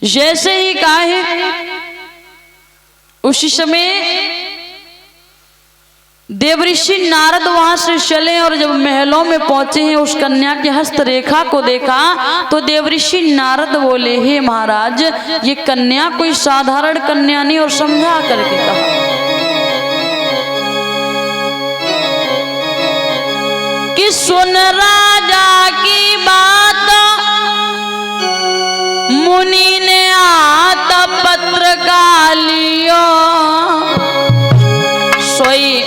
जैसे ही कहा है उसी समय देवऋषि नारद वहां से चले और जब महलों में पहुंचे हैं उस कन्या के हस्तरेखा को देखा तो देवऋषि नारद बोले, हे महाराज ये कन्या कोई साधारण कन्या नहीं, और समझा करके कहा कि सुन राजा की बात मुनि ने आता पत्र का लियो, सोई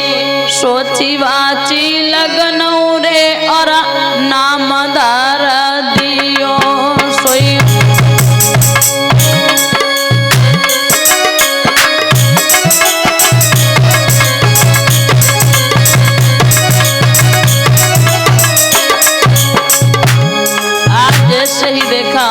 सोची वाची लगन रे और नाम धार दियो, सोई आज जैसे ही देखा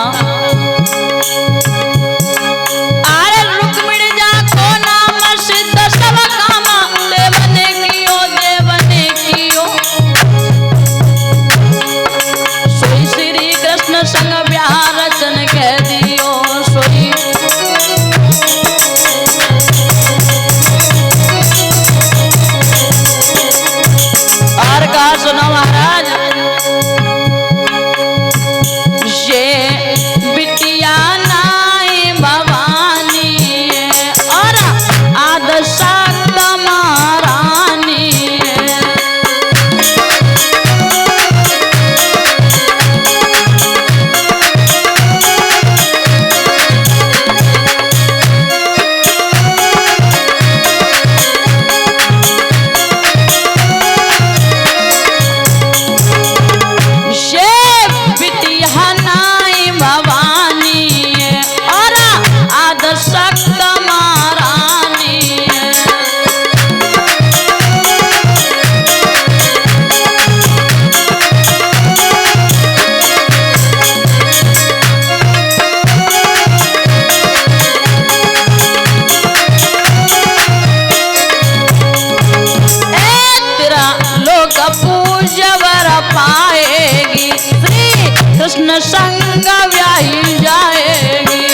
कृष्ण संग व्याही जाएगी।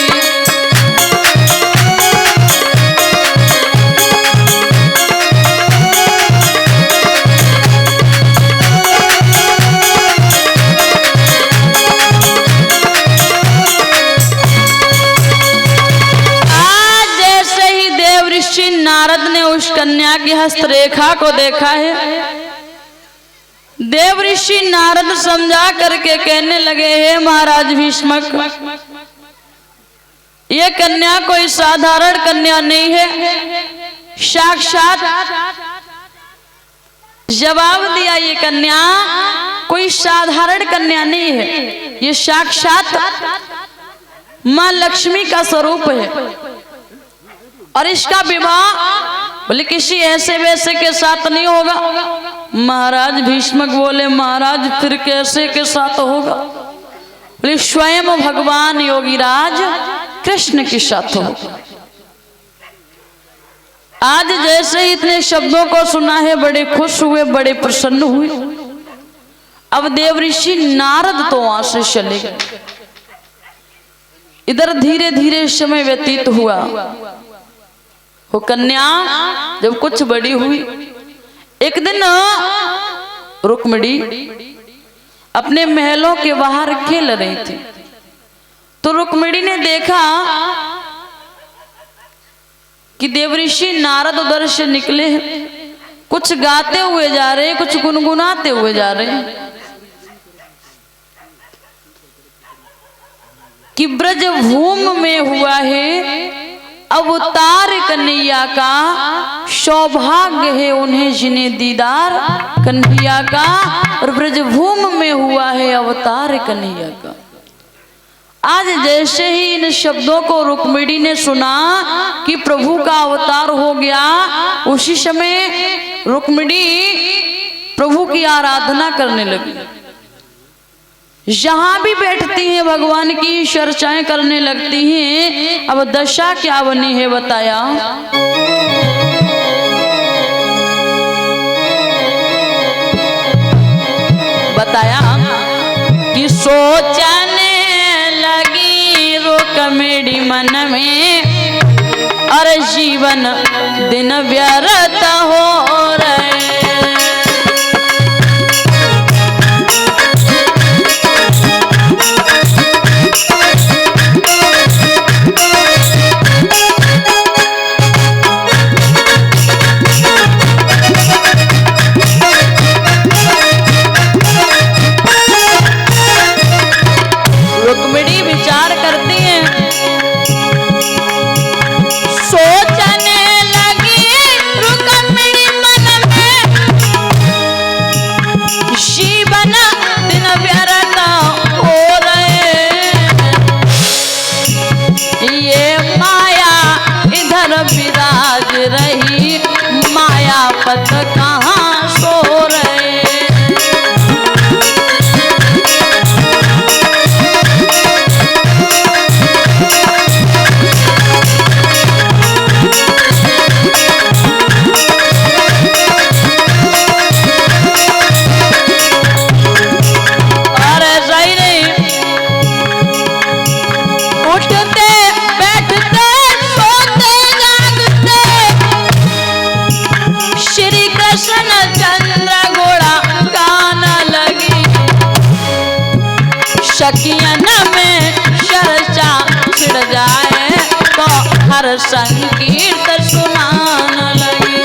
आज जैसे ही देवऋषि नारद ने उस कन्या की हस्तरेखा को देखा है, देवऋषि नारद समझा करके कहने लगे, हे महाराज भीष्मक, ये कन्या कोई साधारण कन्या नहीं है। साक्षात जवाब दिया, ये कन्या कोई साधारण कन्या नहीं है, ये साक्षात मां लक्ष्मी का स्वरूप है। और इसका विवाह बोले किसी ऐसे वैसे के साथ नहीं होगा। महाराज भीष्मक बोले, महाराज फिर कैसे के साथ होगा? बोले स्वयं भगवान योगीराज कृष्ण के साथ होगा। आज जैसे ही इतने शब्दों को सुना है बड़े खुश हुए, बड़े प्रसन्न हुए। अब देवऋषि नारद तो वहां से चले गए। इधर धीरे धीरे समय व्यतीत हुआ। वो कन्या जब कुछ बड़ी हुई, एक दिन रुक्मिणी अपने महलों के बाहर खेल रही थी, तो रुक्मिणी ने देखा कि देवऋषि नारद उधर से निकले हैं, कुछ गाते हुए जा रहे हैं, कुछ गुनगुनाते हुए जा रहे हैं कि ब्रज भूमि में हुआ है अवतार कन्हैया का, सौभाग्य है उन्हें जिन्हें दीदार कन्हैया का, और ब्रजभूमि में हुआ है अवतार कन्हैया का। आज जैसे ही इन शब्दों को रुक्मिणी ने सुना कि प्रभु का अवतार हो गया, उसी समय रुक्मिणी प्रभु की आराधना करने लगी। जहां भी बैठती हैं भगवान की चर्चाएं करने लगती हैं। अब दशा क्या बनी है बताया। बताया कि सोचने लगी रुक्मिणी रुक्मिणी मन में अरे जीवन दिन व्यर्थ हो रहे। रुक्मिणी विचार करती हैं, सोचने लगी रुक्मिणी मन में जीवन दिन व्यर्थ हो रहे। ये माया इधर विराज रही, माया पथ कहाँ सो रहे। शकियन में चर्चा छिड़ जाए तो हर संगीत सुनान लगी।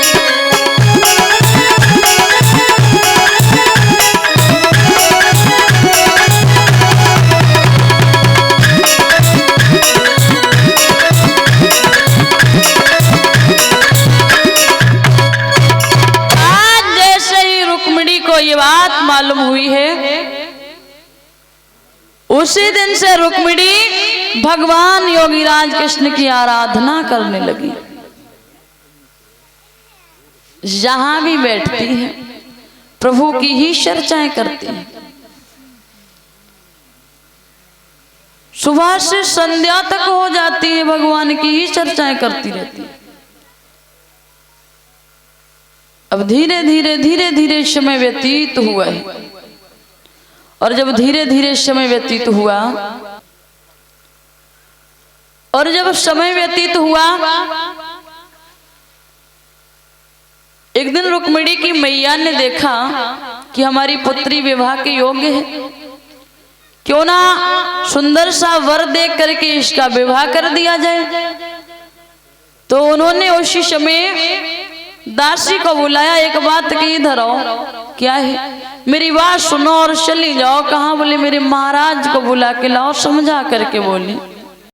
आज जैसे ही रुक्मिणी को ये बात मालूम हुई है, उसी दिन से रुक्मिणी भगवान योगीराज कृष्ण की आराधना करने लगी। जहां भी बैठती है प्रभु की ही चर्चाएं करती है। सुबह से संध्या तक हो जाती है, भगवान की ही चर्चाएं करती रहती है। अब धीरे धीरे धीरे धीरे समय व्यतीत हुआ है, और जब धीरे धीरे समय व्यतीत हुआ और जब समय व्यतीत हुआ, एक दिन रुक्मिणी की मैया ने देखा कि हमारी पुत्री विवाह के योग्य है, क्यों ना सुंदर सा वर देख करके इसका विवाह कर दिया जाए। तो उन्होंने उसी समय दासी को बुलाया, एक बात की इधर आओ। क्या है? मेरी बात सुनो और चली जाओ। कहाँ? बोले मेरे महाराज को बुला के लाओ, समझा करके बोली।